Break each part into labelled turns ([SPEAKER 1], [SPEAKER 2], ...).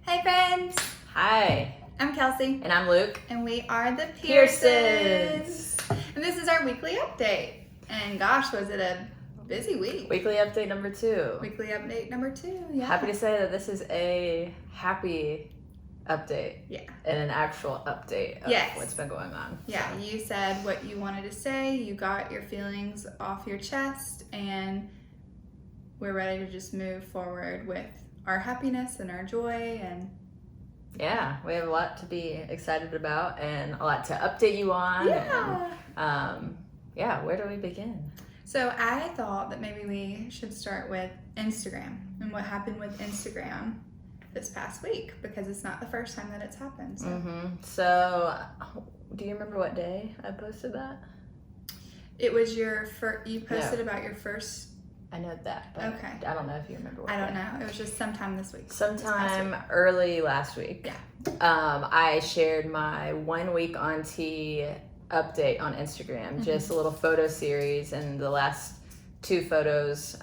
[SPEAKER 1] Hey friends,
[SPEAKER 2] Hi,
[SPEAKER 1] I'm Kelsey,
[SPEAKER 2] and I'm Luke.
[SPEAKER 1] and we are the
[SPEAKER 2] Pearsons.
[SPEAKER 1] And this is our weekly update. And gosh, was it a busy week?
[SPEAKER 2] Weekly update number 2.
[SPEAKER 1] Weekly update number 2, yeah.
[SPEAKER 2] Happy to say that this is a happy update.
[SPEAKER 1] Yeah.
[SPEAKER 2] And an actual update of
[SPEAKER 1] Yes.
[SPEAKER 2] what's been going on.
[SPEAKER 1] Yeah,
[SPEAKER 2] So.
[SPEAKER 1] you said what you wanted to say, you got your feelings off your chest, and we're ready to just move forward with our happiness and our joy. And
[SPEAKER 2] Yeah, we have a lot to be excited about and a lot to update you on.
[SPEAKER 1] yeah.
[SPEAKER 2] And, where do we begin?
[SPEAKER 1] So I thought that maybe we should start with Instagram and what happened with Instagram this past week, because it's not the first time that it's happened.
[SPEAKER 2] So, do you remember what day I posted that?
[SPEAKER 1] It was you posted about your first.
[SPEAKER 2] I know that, but
[SPEAKER 1] Okay.
[SPEAKER 2] I don't know if you remember what
[SPEAKER 1] I don't
[SPEAKER 2] day.
[SPEAKER 1] know. It was just sometime this week.
[SPEAKER 2] Sometime early last week.
[SPEAKER 1] Yeah.
[SPEAKER 2] I shared my 1 week on T update on Instagram, just a little photo series, and the last 2 photos,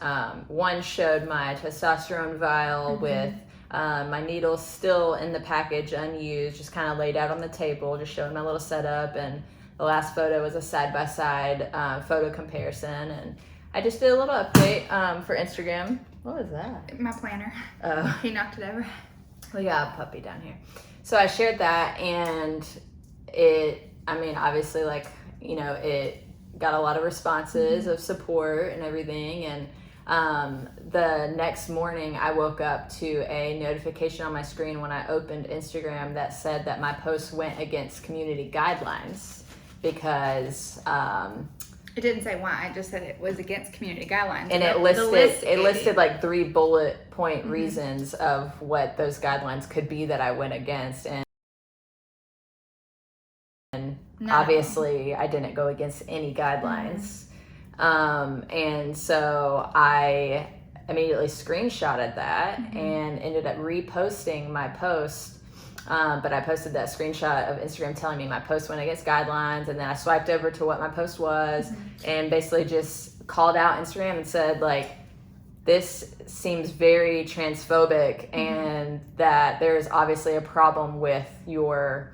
[SPEAKER 2] one showed my testosterone vial with my needles still in the package, unused, just kind of laid out on the table, just showing my little setup, and the last photo was a side-by-side photo comparison, and I just did a little update for Instagram. What was that?
[SPEAKER 1] My planner.
[SPEAKER 2] Oh.
[SPEAKER 1] He knocked it over.
[SPEAKER 2] We got a puppy down here. So I shared that, and obviously, it got a lot of responses of support and everything. And the next morning, I woke up to a notification on my screen when I opened Instagram that said that my post went against community guidelines because...
[SPEAKER 1] It didn't say why. It just said it was against community guidelines.
[SPEAKER 2] And it listed like 3 bullet point reasons of what those guidelines could be that I went against. And obviously I didn't go against any guidelines. And so I immediately screenshotted that and ended up reposting my post. But I posted that screenshot of Instagram telling me my post went against guidelines, and then I swiped over to what my post was and basically just called out Instagram and said, like, this seems very transphobic and that there's obviously a problem with your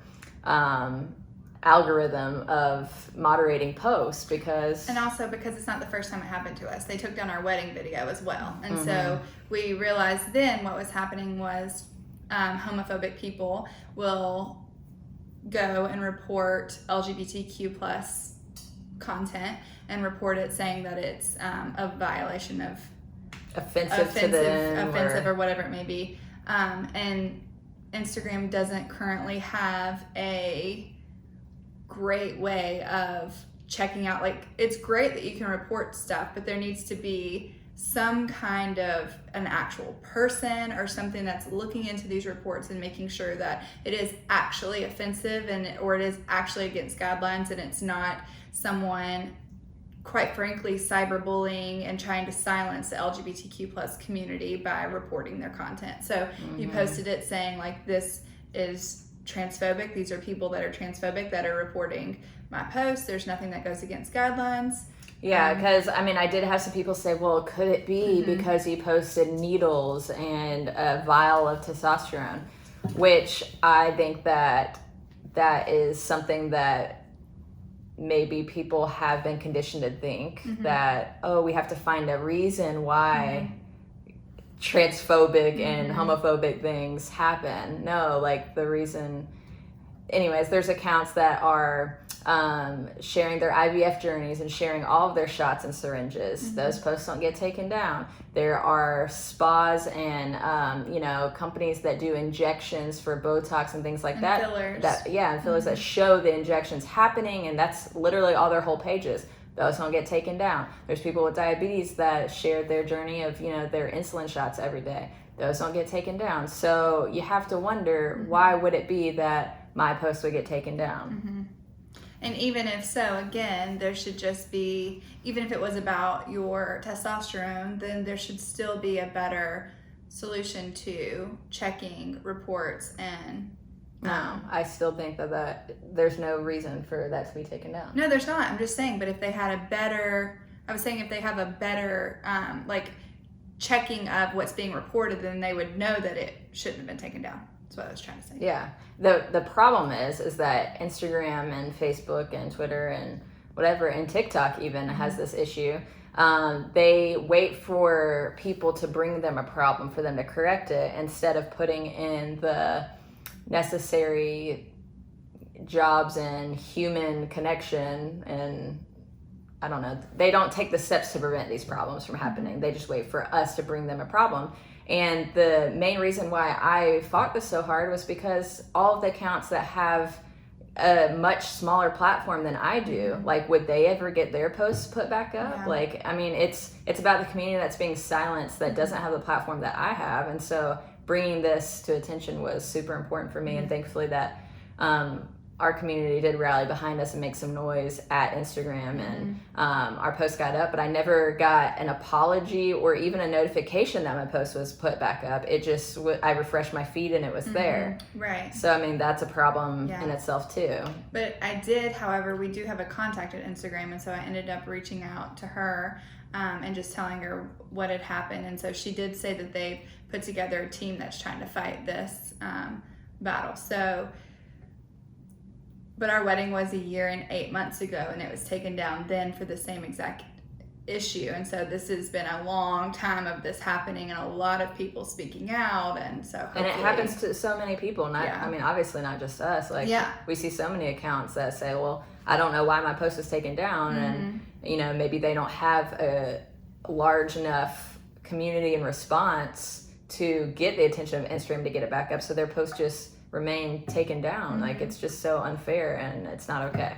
[SPEAKER 2] algorithm of moderating posts because...
[SPEAKER 1] And also because it's not the first time it happened to us. They took down our wedding video as well. And so we realized then what was happening was homophobic people will go and report LGBTQ plus content and report it saying that it's a violation of
[SPEAKER 2] offensive to them
[SPEAKER 1] or whatever it may be. And Instagram doesn't currently have a great way of checking out, like, it's great that you can report stuff, but there needs to be some kind of an actual person or something that's looking into these reports and making sure that it is actually offensive or it is actually against guidelines, and it's not someone, quite frankly, cyberbullying and trying to silence the LGBTQ plus community by reporting their content. So you posted it saying, like, this is transphobic. These are people that are transphobic that are reporting my post. There's nothing that goes against guidelines.
[SPEAKER 2] Yeah, because I did have some people say, well, could it be because you posted needles and a vial of testosterone? Which I think that is something that maybe people have been conditioned to think that, oh, we have to find a reason why transphobic and homophobic things happen. No, like, the reason... Anyways, there's accounts that are sharing their IVF journeys and sharing all of their shots and syringes. Those posts don't get taken down. There are spas and companies that do injections for Botox and things like
[SPEAKER 1] and
[SPEAKER 2] that.
[SPEAKER 1] Fillers.
[SPEAKER 2] And fillers that show the injections happening, and that's literally all their whole pages. Those don't get taken down. There's people with diabetes that shared their journey of their insulin shots every day. Those don't get taken down. So you have to wonder, why would it be that my post would get taken down?
[SPEAKER 1] And even if so, again, there should just be, even if it was about your testosterone, then there should still be a better solution to checking reports and...
[SPEAKER 2] No, I still think that there's no reason for that to be taken down.
[SPEAKER 1] No, there's not. I'm just saying, but if they had a better... I was saying if they have a better, checking of what's being reported, then they would know that it shouldn't have been taken down. That's what I was trying to say.
[SPEAKER 2] Yeah. The problem is that Instagram and Facebook and Twitter and whatever, and TikTok even has this issue. They wait for people to bring them a problem for them to correct it instead of putting in the necessary jobs and human connection. And I don't know, they don't take the steps to prevent these problems from happening. They just wait for us to bring them a problem. And the main reason why I fought this so hard was because all of the accounts that have a much smaller platform than I do, like, would they ever get their posts put back up?
[SPEAKER 1] Yeah.
[SPEAKER 2] Like, I mean, it's about the community that's being silenced, that doesn't have the platform that I have. And so bringing this to attention was super important for me. And thankfully that our community did rally behind us and make some noise at Instagram, and our post got up, but I never got an apology or even a notification that my post was put back up. It just, I refreshed my feed and it was there.
[SPEAKER 1] Right.
[SPEAKER 2] So, I mean, that's a problem in itself too.
[SPEAKER 1] But I did, however, we do have a contact at Instagram, and so I ended up reaching out to her and just telling her what had happened. And so she did say that they've put together a team that's trying to fight this battle. So, but our wedding was 1 year and 8 months ago, and it was taken down then for the same exact issue. And so this has been a long time of this happening and a lot of people speaking out. And so
[SPEAKER 2] and it happens to so many people, not I mean, obviously not just us. Like, we see so many accounts that say, well, I don't know why my post was taken down. And, you know, maybe they don't have a large enough community and response to get the attention of Instagram to get it back up. So their post just remain taken down. Like, it's just so unfair and it's not okay.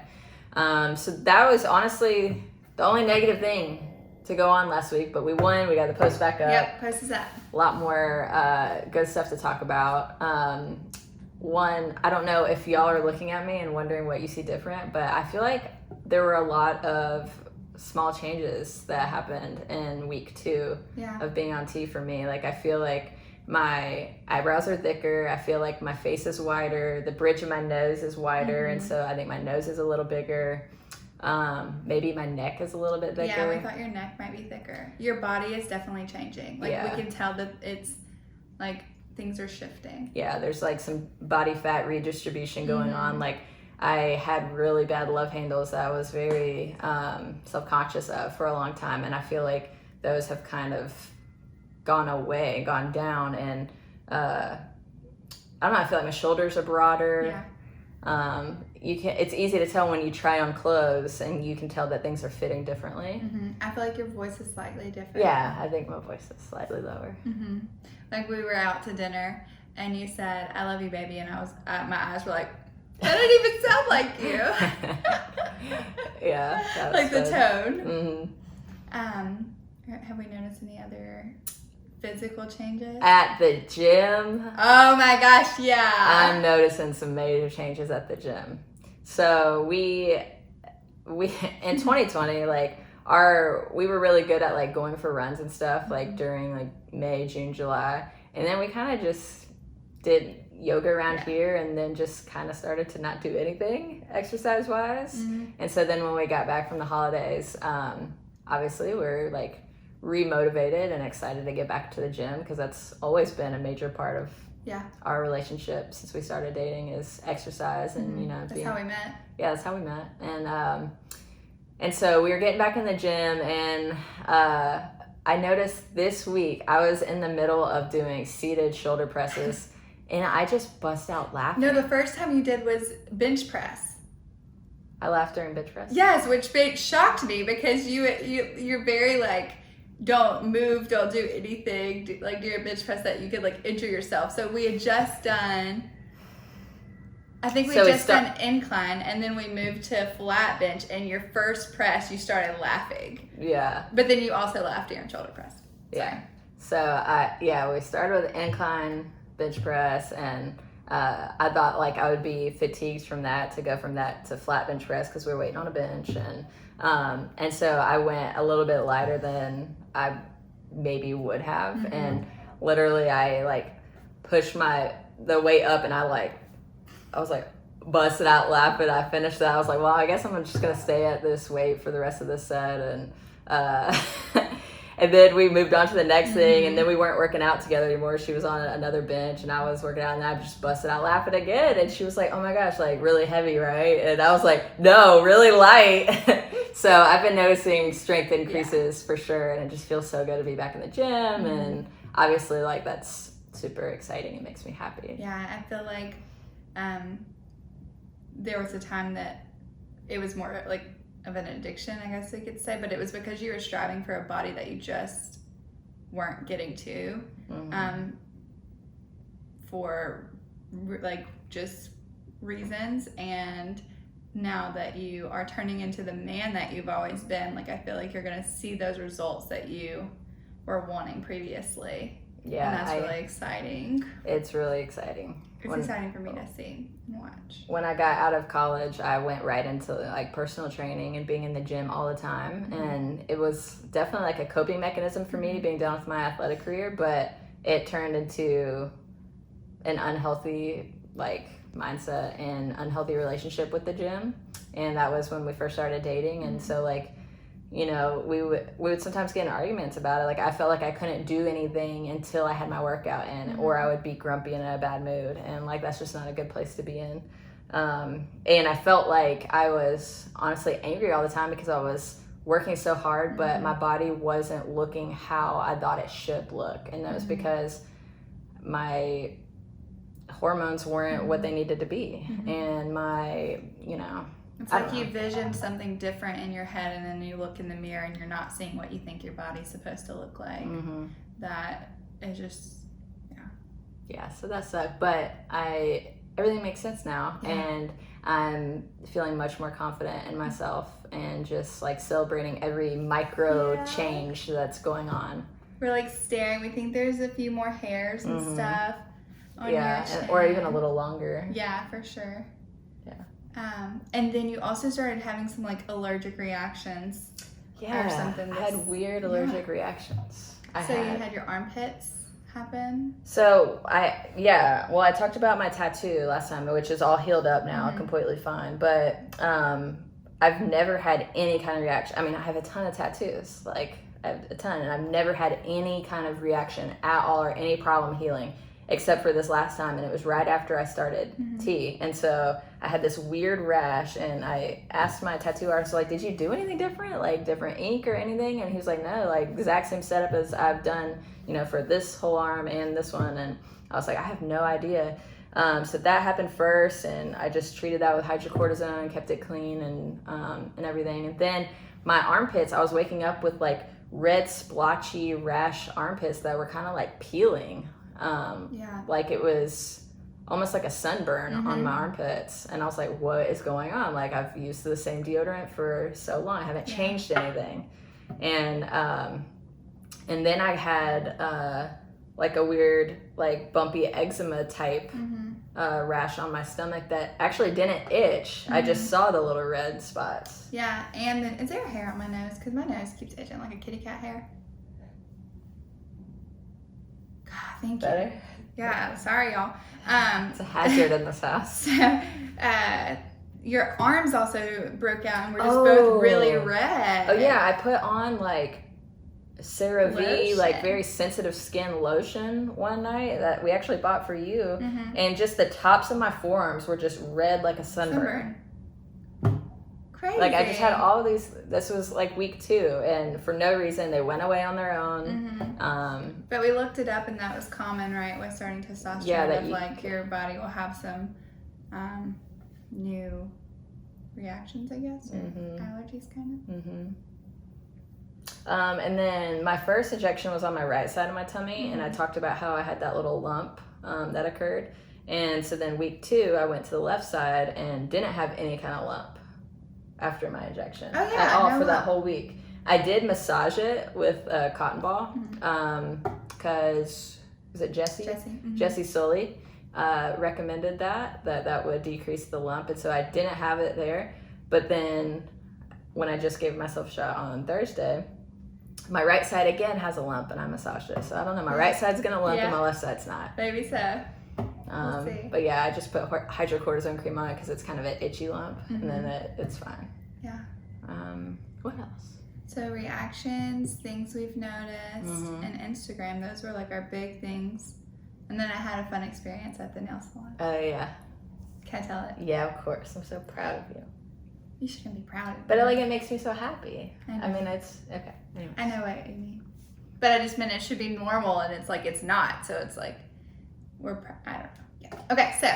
[SPEAKER 2] So that was honestly the only negative thing to go on last week, but we won. We got the post back up.
[SPEAKER 1] Yep, post is up.
[SPEAKER 2] A lot more good stuff to talk about. One, I don't know if y'all are looking at me and wondering what you see different, but I feel like there were a lot of small changes that happened in week 2 of being on T for me. Like, I feel like my eyebrows are thicker. I feel like my face is wider. The bridge of my nose is wider. And so I think my nose is a little bigger. Maybe my neck is a little bit thicker.
[SPEAKER 1] Yeah, we thought your neck might be thicker. Your body is definitely changing. Like, we can tell that it's like things are shifting.
[SPEAKER 2] Yeah, there's like some body fat redistribution going on. Like, I had really bad love handles that I was very self-conscious of for a long time. And I feel like those have kind of gone down, and I don't know, I feel like my shoulders are broader. It's easy to tell when you try on clothes and you can tell that things are fitting differently.
[SPEAKER 1] I feel like your voice is slightly different.
[SPEAKER 2] Yeah, I think my voice is slightly lower.
[SPEAKER 1] Like, we were out to dinner and you said, "I love you, baby," and I was my eyes were like, that didn't even sound like you.
[SPEAKER 2] Yeah,
[SPEAKER 1] like the
[SPEAKER 2] tone.
[SPEAKER 1] Have we noticed any other physical changes
[SPEAKER 2] at the gym?
[SPEAKER 1] Oh my gosh, yeah,
[SPEAKER 2] I'm noticing some major changes at the gym. So we in 2020, like, we were really good at like going for runs and stuff, like during like May, June, July, and then we kind of just did yoga around here, and then just kind of started to not do anything exercise wise. And so then when we got back from the holidays, obviously we're like remotivated and excited to get back to the gym, because that's always been a major part of our relationship since we started dating, is exercise. And you know,
[SPEAKER 1] that's how we met.
[SPEAKER 2] Yeah, that's how we met. And so we were getting back in the gym, and I noticed this week I was in the middle of doing seated shoulder presses and I just bust out laughing.
[SPEAKER 1] No, the first time you did was bench press.
[SPEAKER 2] I laughed during bench press?
[SPEAKER 1] Yes, which shocked me, because you're very like, don't move, don't do anything, like, do your bench press that you could like injure yourself. So we had just done, I think done incline, and then we moved to flat bench, and your first press you started laughing.
[SPEAKER 2] Yeah.
[SPEAKER 1] But then you also laughed during shoulder press.
[SPEAKER 2] Yeah. So we started with incline bench press, and I thought like I would be fatigued from that to go from that to flat bench press, because we were waiting on a bench, and so I went a little bit lighter than I maybe would have, and literally I like pushed the weight up, and I was like busted out laughing. I finished that. I was like, well, I guess I'm just gonna stay at this weight for the rest of this set, and And then we moved on to the next thing, and then we weren't working out together anymore. She was on another bench, and I was working out, and I just busted out laughing again. And she was like, "Oh my gosh, like really heavy, right?" And I was like, "No, really light." So I've been noticing strength increases for sure, and it just feels so good to be back in the gym. And obviously, like that's super exciting. It makes me happy.
[SPEAKER 1] Yeah, I feel like there was a time that it was more like of an addiction, I guess we could say, but it was because you were striving for a body that you just weren't getting to, for like just reasons. And now that you are turning into the man that you've always been, like I feel like you're gonna see those results that you were wanting previously.
[SPEAKER 2] Yeah,
[SPEAKER 1] and that's really exciting.
[SPEAKER 2] It's really exciting.
[SPEAKER 1] It's exciting for me to see and watch.
[SPEAKER 2] When I got out of college, I went right into like personal training and being in the gym all the time. And it was definitely like a coping mechanism for me being done with my athletic career, but it turned into an unhealthy like mindset and unhealthy relationship with the gym. And that was when we first started dating. And so like, you know, we would sometimes get in arguments about it. Like I felt like I couldn't do anything until I had my workout in, or I would be grumpy and in a bad mood, and like that's just not a good place to be in. And I felt like I was honestly angry all the time because I was working so hard, but my body wasn't looking how I thought it should look, and that was because my hormones weren't what they needed to be, and my, you know.
[SPEAKER 1] It's like you visioned something different in your head, and then you look in the mirror and you're not seeing what you think your body's supposed to look like. That is just,
[SPEAKER 2] yeah, so that sucked. But everything makes sense now, and I'm feeling much more confident in myself and just like celebrating every micro change that's going on.
[SPEAKER 1] We're like staring. We think there's a few more hairs and stuff on your chin.
[SPEAKER 2] Or even a little longer.
[SPEAKER 1] Yeah, for sure.
[SPEAKER 2] Yeah.
[SPEAKER 1] And then you also started having some like allergic reactions.
[SPEAKER 2] Yeah,
[SPEAKER 1] or something.
[SPEAKER 2] I had weird allergic reactions.
[SPEAKER 1] You had your armpits happen?
[SPEAKER 2] So I talked about my tattoo last time, which is all healed up now, completely fine. But I've never had any kind of reaction. I mean, I have a ton of tattoos, like I have a ton, and I've never had any kind of reaction at all or any problem healing, except for this last time, and it was right after I started T. And so I had this weird rash, and I asked my tattoo artist, like, did you do anything different, like different ink or anything? And he was like, no, like exact same setup as I've done, you know, for this whole arm and this one. And I was like, I have no idea. So that happened first, and I just treated that with hydrocortisone, kept it clean and everything. And then my armpits, I was waking up with like red splotchy rash armpits that were kind of like peeling. Like it was almost like a sunburn on my armpits, and I was like, what is going on? Like I've used the same deodorant for so long, I haven't changed anything. And then I had like a weird like bumpy eczema type rash on my stomach that actually didn't itch. I just saw the little red spots.
[SPEAKER 1] Yeah. And then is there a hair on my nose? Because my nose keeps itching like a kitty cat hair. Thank
[SPEAKER 2] Better?
[SPEAKER 1] you. Yeah, sorry y'all.
[SPEAKER 2] It's a hazard in this house.
[SPEAKER 1] So, your arms also broke out and were just both really red.
[SPEAKER 2] Oh yeah, I put on like CeraVe, like very sensitive skin lotion one night that we actually bought for you, and just the tops of my forearms were just red like a sunburn.
[SPEAKER 1] Crazy.
[SPEAKER 2] Like I just had all of these. This was like week 2, and for no reason they went away on their own.
[SPEAKER 1] But we looked it up, and that was common, right? With starting testosterone, your body will have some new reactions, I guess, or allergies, kind of.
[SPEAKER 2] And then my first injection was on my right side of my tummy, and I talked about how I had that little lump that occurred. And so then week 2, I went to the left side and didn't have any kind of lump after my injection at all for that whole week. I did massage it with a cotton ball because was it Jesse? Jesse Sully recommended that would decrease the lump, and so I didn't have it there. But then when I just gave myself a shot on Thursday, my right side again has a lump, and I massaged it. So I don't know, my right side's gonna lump and my left side's not.
[SPEAKER 1] Maybe so. We'll see.
[SPEAKER 2] But yeah, I just put hydrocortisone cream on it because it's kind of an itchy lump, and then it's fine.
[SPEAKER 1] Yeah.
[SPEAKER 2] What else?
[SPEAKER 1] So reactions, things we've noticed, and Instagram, those were like our big things. And then I had a fun experience at the nail salon.
[SPEAKER 2] Oh, yeah.
[SPEAKER 1] Can I tell it?
[SPEAKER 2] Yeah, of course. I'm so proud of you.
[SPEAKER 1] You shouldn't be proud of me.
[SPEAKER 2] But it makes me so happy.
[SPEAKER 1] I
[SPEAKER 2] mean, it's, okay. Anyways.
[SPEAKER 1] I know what you mean. But I just meant it should be normal, and it's like, it's not. So it's like, I don't know. Yeah. Okay, so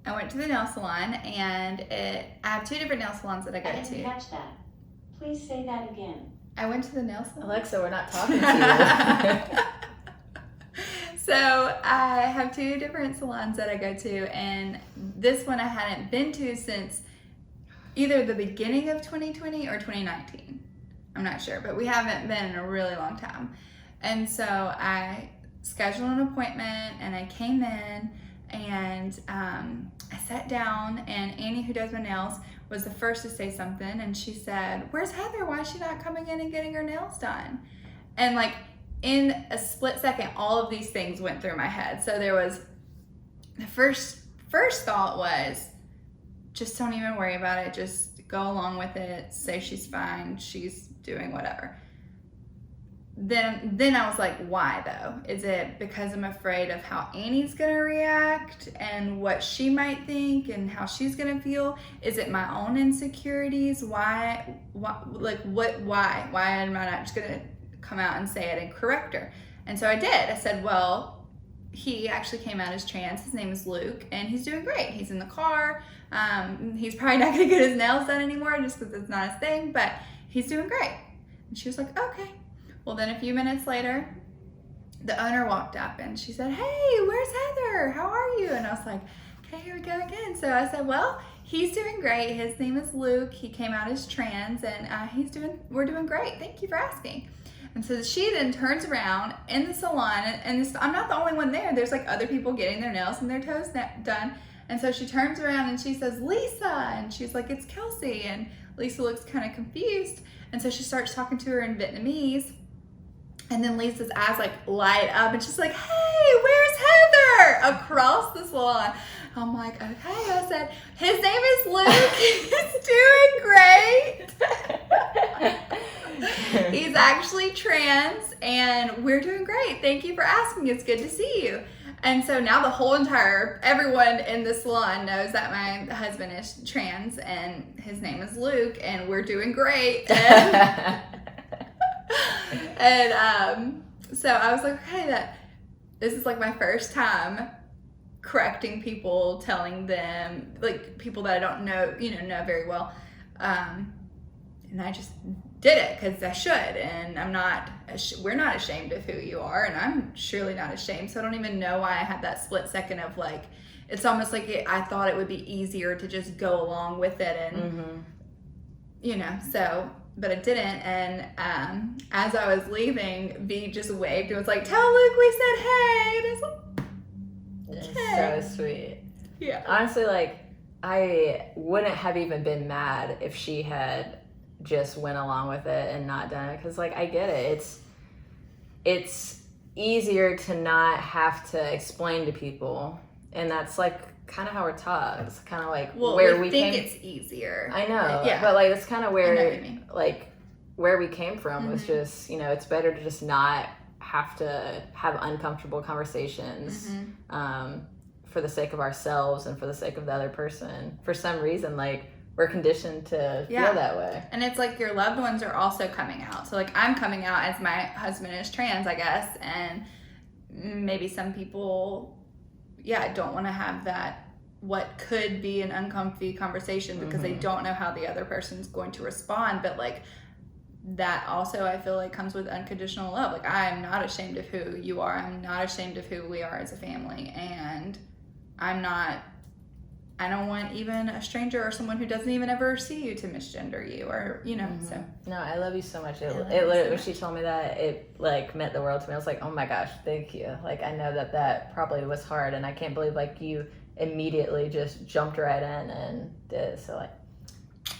[SPEAKER 1] I went to the nail salon, and I have 2 different nail salons that I go to.
[SPEAKER 3] I didn't catch that. Please say that again.
[SPEAKER 1] I went to the nail salon.
[SPEAKER 2] Alexa, we're not talking to you.
[SPEAKER 1] So I have 2 different salons that I go to, and this one I hadn't been to since either the beginning of 2020 or 2019. I'm not sure, but we haven't been in a really long time. And so I scheduled an appointment, and I came in, and I sat down, and Annie, who does my nails, was the first to say something, and she said, "Where's Heather? Why is she not coming in and getting her nails done?" And like, in a split second, all of these things went through my head. So there was, the first thought was, just don't even worry about it. Just go along with it. Say she's fine. She's doing whatever. Then I was like, why though? Is it because I'm afraid of how Annie's gonna react and what she might think and how she's gonna feel? Is it my own insecurities? Why am I not just gonna come out and say it and correct her? And so I did. I said, well, he actually came out as trans. His name is Luke, and he's doing great. He's in the car. He's probably not gonna get his nails done anymore just because it's not his thing, but he's doing great. And she was like, okay. Well, then a few minutes later, the owner walked up and she said, "Hey, where's Heather? How are you?" And I was like, okay, here we go again. So I said, well, he's doing great. His name is Luke. He came out as trans, and we're doing great. Thank you for asking. And so she then turns around in the salon, and I'm not the only one there. There's like other people getting their nails and their toes done. And so she turns around and she says, "Lisa," and she's like, "It's Kelsey." And Lisa looks kind of confused. And so she starts talking to her in Vietnamese. And then Lisa's eyes like light up, and she's like, "Hey, where's Heather?" Across the salon. I'm like, okay. I said, "His name is Luke. He's doing great. He's actually trans, and we're doing great. Thank you for asking. It's good to see you." And so now everyone in the salon knows that my husband is trans, and his name is Luke, and we're doing great. And so I was like, okay, this is like my first time correcting people, telling them, like, people that I don't know very well. And I just did it because I should, and we're not ashamed of who you are, and I'm surely not ashamed. So I don't even know why I had that split second of like, it's almost like I thought it would be easier to just go along with it, and so. But I didn't, and as I was leaving, V just waved and was like, "Tell Luke we said hey." And I was like, okay.
[SPEAKER 2] So sweet.
[SPEAKER 1] Yeah.
[SPEAKER 2] Honestly, like, I wouldn't have even been mad if she had just went along with it and not done it, because, like, I get it. It's easier to not have to explain to people, and that's like kind of how we're taught. It's kind of like where we think
[SPEAKER 1] it's easier.
[SPEAKER 2] I know,
[SPEAKER 1] yeah.
[SPEAKER 2] But like, that's kind of where,
[SPEAKER 1] I know what you mean.
[SPEAKER 2] like, where we came from was just, it's better to just not have to have uncomfortable conversations for the sake of ourselves and for the sake of the other person. For some reason, like, we're conditioned to feel that way.
[SPEAKER 1] And it's like your loved ones are also coming out. So like, I'm coming out as my husband is trans, I guess, and maybe some people don't want to have that, what could be an uncomfy conversation, because they don't know how the other person's going to respond. But like, that also, I feel like, comes with unconditional love. Like, I'm not ashamed of who you are. I'm not ashamed of who we are as a family. And I don't want even a stranger or someone who doesn't even ever see you to misgender you, or, so.
[SPEAKER 2] No, I love you so much. It literally, when she told me that, it like meant the world to me. I was like, oh my gosh, thank you. Like, I know that probably was hard, and I can't believe, like, you immediately just jumped right in and did it. So, like,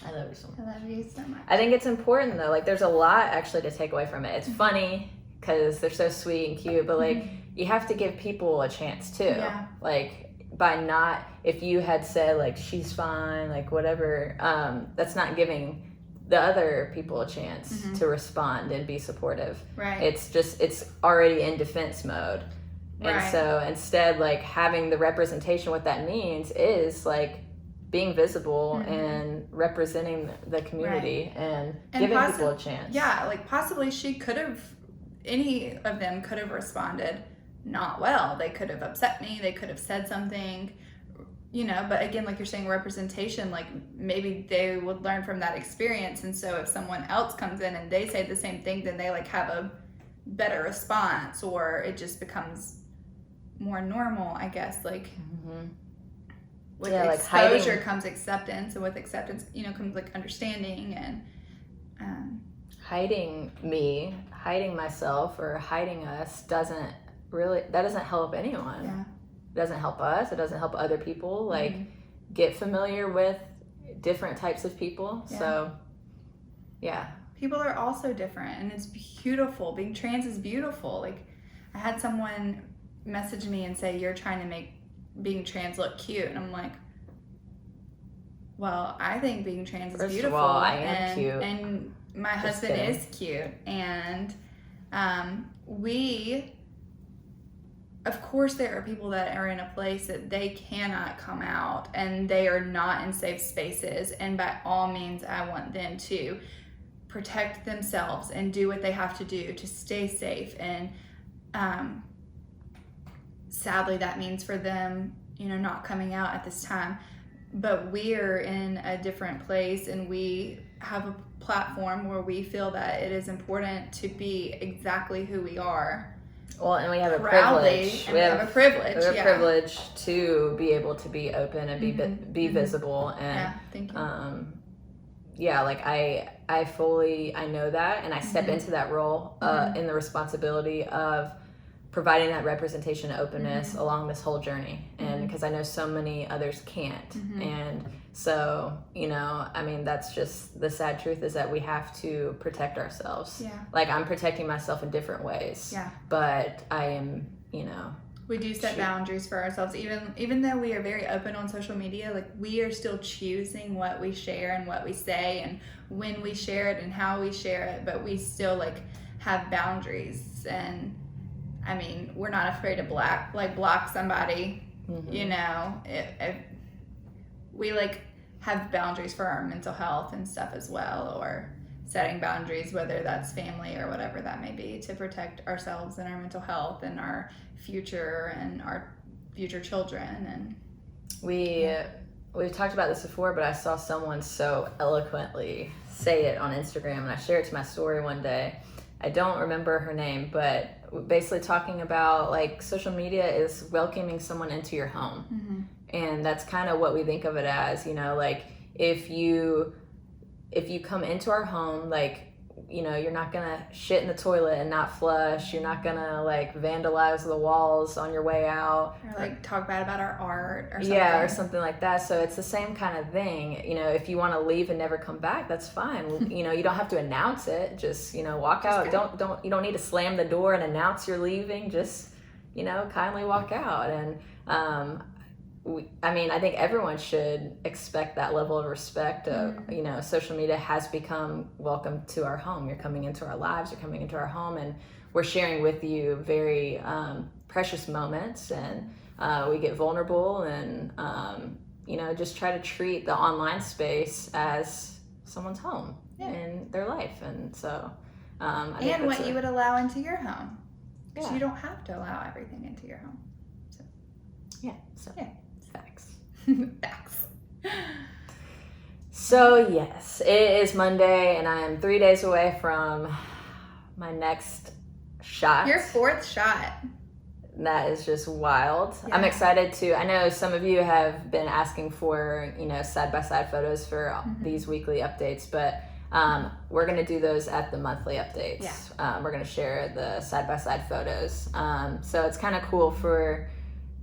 [SPEAKER 2] I love you so much.
[SPEAKER 1] I love you so much.
[SPEAKER 2] I think it's important, though. Like, there's a lot actually to take away from it. It's funny because they're so sweet and cute, but like, you have to give people a chance too.
[SPEAKER 1] Yeah.
[SPEAKER 2] Like, if you had said, like, she's fine, like, whatever, that's not giving the other people a chance
[SPEAKER 1] Mm-hmm.
[SPEAKER 2] to respond and be supportive.
[SPEAKER 1] Right.
[SPEAKER 2] It's already in defense mode. And
[SPEAKER 1] Right.
[SPEAKER 2] so instead, like, having the representation, what that means is like being visible
[SPEAKER 1] Mm-hmm.
[SPEAKER 2] and representing the community and giving people a chance.
[SPEAKER 1] Yeah, like possibly any of them could have responded not well. They could have upset me. They could have said something, but again, like you're saying, representation, like maybe they would learn from that experience. And so if someone else comes in and they say the same thing, then they like have a better response, or it just becomes more normal, I guess. Like with exposure comes acceptance, and with acceptance, comes like understanding and
[SPEAKER 2] hiding myself or hiding us doesn't help anyone.
[SPEAKER 1] Yeah.
[SPEAKER 2] It doesn't help us. It doesn't help other people. Like, get familiar with different types of people.
[SPEAKER 1] Yeah.
[SPEAKER 2] So, yeah.
[SPEAKER 1] People are also different, and it's beautiful. Being trans is beautiful. Like, I had someone message me and say, "You're trying to make being trans look cute," and I'm like, well, I think being trans is beautiful.
[SPEAKER 2] First of all, I am cute.
[SPEAKER 1] And my
[SPEAKER 2] Just
[SPEAKER 1] husband
[SPEAKER 2] kidding.
[SPEAKER 1] is cute. And of course, there are people that are in a place that they cannot come out and they are not in safe spaces. And by all means, I want them to protect themselves and do what they have to do to stay safe. And sadly, that means for them, not coming out at this time. But we're in a different place, and we have a platform where we feel that it is important to be exactly who we are.
[SPEAKER 2] Well, and we have a
[SPEAKER 1] Proudly,
[SPEAKER 2] privilege.
[SPEAKER 1] and we have a privilege.
[SPEAKER 2] We have
[SPEAKER 1] yeah.
[SPEAKER 2] a privilege to be able to be open and be visible. And
[SPEAKER 1] Yeah, thank you.
[SPEAKER 2] yeah, like I know that, and I step into that role in the responsibility of providing that representation and openness along this whole journey. And because I know so many others can't. And so, I mean, that's just the sad truth, is that we have to protect ourselves.
[SPEAKER 1] Yeah.
[SPEAKER 2] Like, I'm protecting myself in different ways.
[SPEAKER 1] Yeah.
[SPEAKER 2] But I am,
[SPEAKER 1] We do set boundaries for ourselves, even though we are very open on social media. Like, we are still choosing what we share and what we say and when we share it and how we share it, but we still like have boundaries. And I mean, we're not afraid to block somebody. If we like have boundaries for our mental health and stuff as well, or setting boundaries, whether that's family or whatever that may be, to protect ourselves and our mental health and our future and our future children. And
[SPEAKER 2] we've talked about this before, but I saw someone so eloquently say it on Instagram, and I shared it to my story one day. I don't remember her name, but basically talking about like social media is welcoming someone into your home. And that's kind of what we think of it as, like if you come into our home, like, you're not gonna shit in the toilet and not flush. You're not gonna like vandalize the walls on your way out,
[SPEAKER 1] or like talk bad about our art or something.
[SPEAKER 2] Yeah, or something like that. So it's the same kind of thing. If you want to leave and never come back, that's fine. You don't have to announce it. Just walk out. Don't you don't need to slam the door and announce you're leaving. Just kindly walk out. And I think everyone should expect that level of respect of, social media has become welcome to our home. You're coming into our lives, you're coming into our home, and we're sharing with you very precious moments, and we get vulnerable, and, just try to treat the online space as someone's home in their life. And so,
[SPEAKER 1] and what you would allow into your home. Because you don't have to allow everything into your home. So.
[SPEAKER 2] Yeah. Facts.
[SPEAKER 1] Facts.
[SPEAKER 2] So yes, it is Monday, and I am 3 days away from my next shot.
[SPEAKER 1] Your fourth shot.
[SPEAKER 2] That is just wild.
[SPEAKER 1] Yeah.
[SPEAKER 2] I'm excited I know some of you have been asking for, side-by-side photos for these weekly updates, but we're going to do those at the monthly updates.
[SPEAKER 1] Yeah.
[SPEAKER 2] We're going to share the side-by-side photos. So it's kind of cool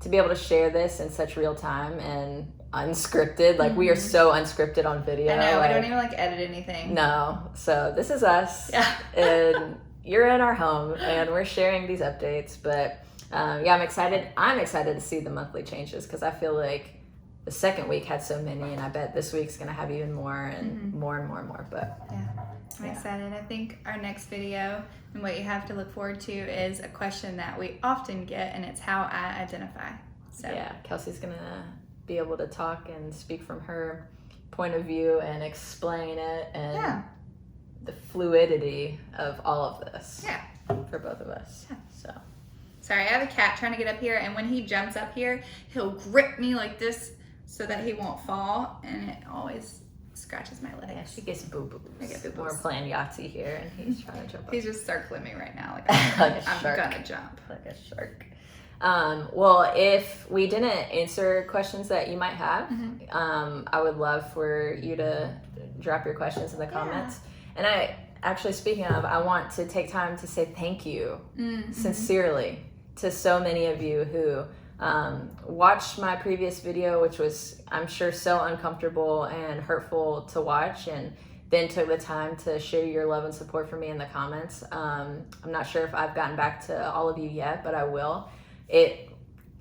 [SPEAKER 2] to be able to share this in such real time and unscripted. Like, we are so unscripted on video.
[SPEAKER 1] I know, we don't even edit anything.
[SPEAKER 2] No. So this is us.
[SPEAKER 1] Yeah.
[SPEAKER 2] And you're in our home, and we're sharing these updates. But I'm excited. I'm excited to see the monthly changes, because I feel like the second week had so many, and I bet this week's gonna have even more and more and more and more. But
[SPEAKER 1] I'm excited. I think our next video and what you have to look forward to is a question that we often get, and it's how I identify. So
[SPEAKER 2] yeah, Kelsey's gonna be able to talk and speak from her point of view and explain it and the fluidity of all of this for both of us. So
[SPEAKER 1] sorry, I have a cat trying to get up here, and when he jumps up here, he'll grip me like this so that he won't fall, and it always scratches my legs.
[SPEAKER 2] Yeah, she gets boo-boos.
[SPEAKER 1] I get boo-boos.
[SPEAKER 2] We're playing Yahtzee here, and he's trying to jump up.
[SPEAKER 1] He's just circling me right now like
[SPEAKER 2] Like a
[SPEAKER 1] I'm gonna jump.
[SPEAKER 2] Like a shark. Well, if we didn't answer questions that you might have, I would love for you to drop your questions in the comments. And I actually, speaking of, I want to take time to say thank you sincerely to so many of you who watched my previous video, which was, I'm sure, so uncomfortable and hurtful to watch, and then took the time to share your love and support for me in the comments. I'm not sure if I've gotten back to all of you yet, but I will. It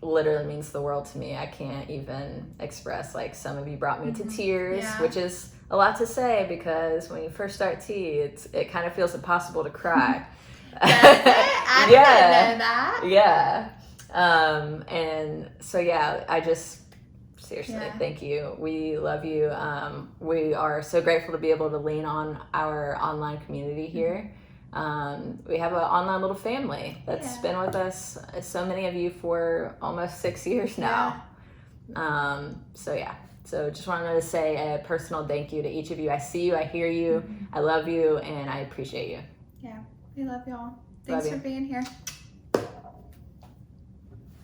[SPEAKER 2] literally means the world to me. I can't even express. Like, some of you brought me to tears, which is a lot to say, because when you first start tea, it kind of feels impossible to cry.
[SPEAKER 1] I didn't know that.
[SPEAKER 2] Yeah. And so, I just seriously thank you. We love you. We are so grateful to be able to lean on our online community here. We have an online little family that's been with us, so many of you, for almost 6 years now. So just wanted to say a personal thank you to each of you. I see you, I hear you, I love you, and I appreciate you.
[SPEAKER 1] Yeah, we love y'all. Thanks for being here.